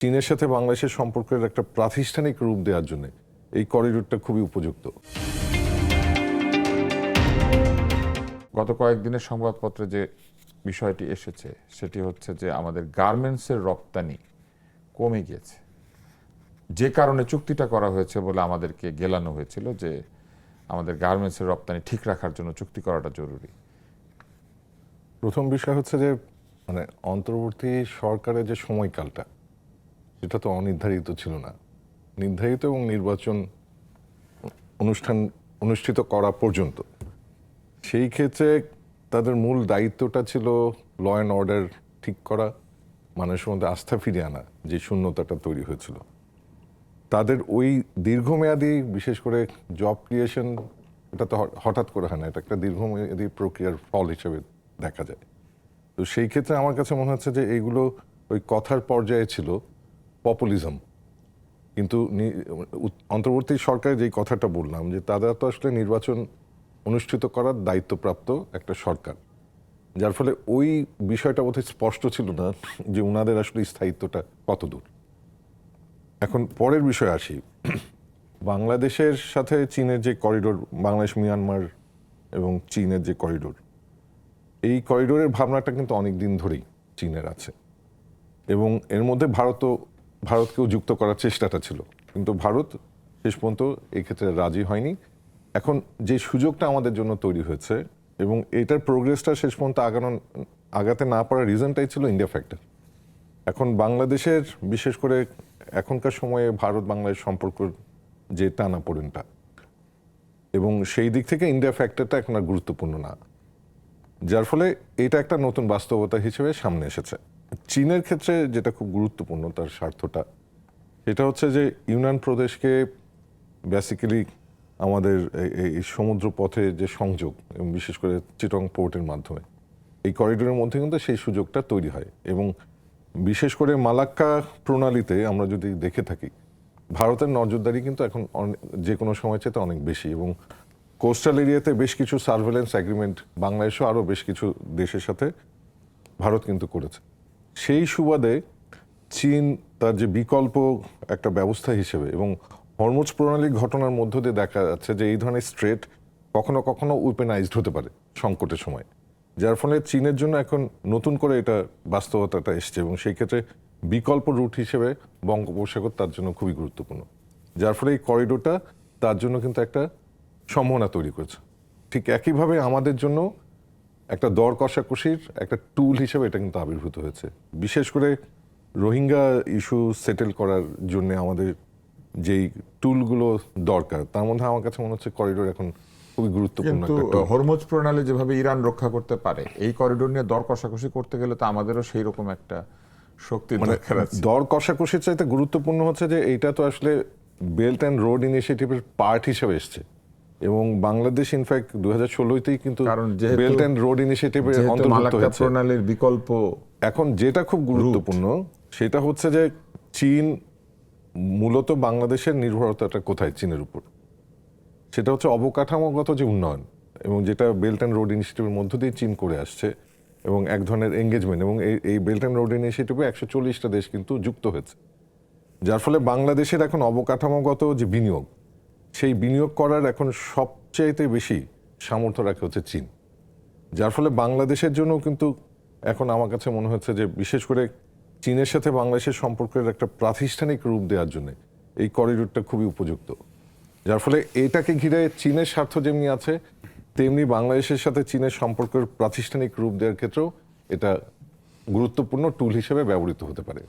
চীনের সাথে বাংলাদেশের সম্পর্কের একটা প্রাতিষ্ঠানিক রূপ দেওয়ার জন্য এই করিডোরটা খুবই উপযুক্ত। গত কয়েকদিনের সংবাদপত্রে যে বিষয়টি এসেছে সেটি হচ্ছে যে আমাদের গার্মেন্টসের রপ্তানি কমে গিয়েছে, যে কারণে চুক্তিটা করা হয়েছে বলে আমাদেরকে গেলানো হয়েছিল যে আমাদের গার্মেন্টসের রপ্তানি ঠিক রাখার জন্য চুক্তি করাটা জরুরি। প্রথম বিষয় হচ্ছে যে মানে অন্তর্বর্তী সরকারের যে সময়কালটা সেটা তো অনির্ধারিত ছিল না, নির্ধারিত এবং নির্বাচন অনুষ্ঠিত করা পর্যন্ত। সেই ক্ষেত্রে তাদের মূল দায়িত্বটা ছিল ল অ্যান্ড অর্ডার ঠিক করা, মানুষের মধ্যে আস্থা ফিরিয়ে আনা যে শূন্যতাটা তৈরি হয়েছিল। তাদের ওই দীর্ঘমেয়াদী বিশেষ করে জব ক্রিয়েশন, এটা তো হঠাৎ করে হয় না, এটা একটা দীর্ঘমেয়াদী প্রক্রিয়ার ফল হিসেবে দেখা যায়। তো সেই ক্ষেত্রে আমার কাছে মনে হচ্ছে যে এইগুলো ওই কথার পর্যায়ে ছিল, পপুলিজম। কিন্তু অন্তর্বর্তী সরকারে যেই কথাটা বললাম যে তারা তো আসলে নির্বাচন অনুষ্ঠিত করার দায়িত্বপ্রাপ্ত একটা সরকার, যার ফলে ওই বিষয়টা বোধহয় স্পষ্ট ছিল না যে উনাদের আসলে স্থায়িত্বটা কতদূর। এখন পরের বিষয়ে আসি, বাংলাদেশের সাথে চীনের যে করিডোর, বাংলাদেশ মিয়ানমার এবং চীনের যে করিডোর, এই করিডোরের ভাবনাটা কিন্তু অনেক দিন ধরেই চীনের আছে এবং এর মধ্যে ভারতকেও যুক্ত করার চেষ্টাটা ছিল, কিন্তু ভারত শেষ পর্যন্ত এই ক্ষেত্রে রাজি হয়নি। এখন যে সুযোগটা আমাদের জন্য তৈরি হয়েছে এবং এটার প্রোগ্রেসটা শেষ পর্যন্ত আগাতে না পারার রিজনটাই ছিল ইন্ডিয়া ফ্যাক্টর। এখন বাংলাদেশের বিশেষ করে এখনকার সময়ে ভারত বাংলাদেশ সম্পর্কের যে টানাপোড়েনটা, এবং সেই দিক থেকে ইন্ডিয়া ফ্যাক্টরটা এখন আর গুরুত্বপূর্ণ না, যার ফলে এটা একটা নতুন বাস্তবতা হিসেবে সামনে এসেছে। চীনের ক্ষেত্রে যেটা খুব গুরুত্বপূর্ণ তার স্বার্থটা, সেটা হচ্ছে যে ইউনান প্রদেশকে বেসিক্যালি আমাদের এই সমুদ্র পথে যে সংযোগ এবং বিশেষ করে চিটং পোর্টের মাধ্যমে এই করিডোরের মধ্যে কিন্তু সেই সুযোগটা তৈরি হয়। এবং বিশেষ করে মালাক্কা প্রণালীতে আমরা যদি দেখে থাকি, ভারতের নজরদারি কিন্তু এখন যে কোনো সময় চেয়ে অনেক বেশি, এবং কোস্টাল এরিয়াতে বেশ কিছু সার্ভেলেন্স অ্যাগ্রিমেন্ট বাংলাদেশও আরও বেশ কিছু দেশের সাথে ভারত কিন্তু করেছে। সেই সুবাদে চীন তার যে বিকল্প একটা ব্যবস্থা হিসেবে, এবং হরমুজ প্রণালীর ঘটনার মধ্য দিয়ে দেখা যাচ্ছে যে এই ধরনের স্ট্রেট কখনো কখনো ওপেনাইজড হতে পারে সংকটের সময়, যার ফলে চীনের জন্য এখন নতুন করে এটা বাস্তবতাটা এসছে, এবং সেই ক্ষেত্রে বিকল্প রুট হিসেবে বঙ্গোপসাগর তার জন্য খুবই গুরুত্বপূর্ণ, যার ফলে এই করিডোরটা তার জন্য কিন্তু একটা সম্ভাবনা তৈরি করেছে। ঠিক একইভাবে আমাদের জন্য একটা দর কষাকষির একটা টুল হিসেবে এটা কিন্তু আবির্ভূত হয়েছে, বিশেষ করে রোহিঙ্গা ইস্যু সেটেল করার জন্য আমাদের যেই টুলগুলো দরকার তার মধ্যে আমার কাছে মনে হচ্ছে করিডোর এখন খুবই গুরুত্বপূর্ণ। কিন্তু হরমুজ প্রণালী যেভাবে ইরান রক্ষা করতে পারে, এই করিডোর নিয়ে দর কষাকষি করতে গেলে তো আমাদেরও সেই রকম একটা শক্তি দরকার আছে। দর কষাকষির চাইতে গুরুত্বপূর্ণ হচ্ছে যে এইটা তো আসলে বেল্ট অ্যান্ড রোড ইনিশিয়েটিভের পার্ট হিসেবে এসছে, এবং বাংলাদেশ ইনফ্যাক্ট 2016তেই কিন্তু বেল্ট অ্যান্ড রোড ইনিশিয়েটিভের অন্তর্ভুক্ত হয়েছে। প্রণালীর বিকল্প এখন যেটা খুব গুরুত্বপূর্ণ সেটা হচ্ছে যে চীন মূলত বাংলাদেশের নির্ভরতাটা কোথায় চীনের উপর, সেটা হচ্ছে অবকাঠামোগত যে উন্নয়ন, এবং যেটা বেল্ট অ্যান্ড রোড ইনিশিয়েটিভের মধ্য দিয়ে চীন করে আসছে, এবং এক ধরনের এঙ্গেজমেন্ট, এবং এই বেল্ট অ্যান্ড রোড ইনিশিয়েটিভে 140টা দেশ কিন্তু যুক্ত হয়েছে, যার ফলে বাংলাদেশের এখন অবকাঠামোগত যে বিনিয়োগ, সেই বিনিয়োগ করার এখন সবচাইতে বেশি সামর্থ্য রাখে হচ্ছে চীন, যার ফলে বাংলাদেশের জন্য কিন্তু এখন আমার কাছে মনে হচ্ছে যে বিশেষ করে চীনের সাথে বাংলাদেশের সম্পর্কের একটা প্রাতিষ্ঠানিক রূপ দেওয়ার জন্য এই করিডোরটা খুবই উপযুক্ত, যার ফলে এটাকে ঘিরে চীনের স্বার্থ যেমনি আছে তেমনি বাংলাদেশের সাথে চীনের সম্পর্কের প্রাতিষ্ঠানিক রূপ দেওয়ার ক্ষেত্রেও এটা গুরুত্বপূর্ণ টুল হিসেবে ব্যবহৃত হতে পারে।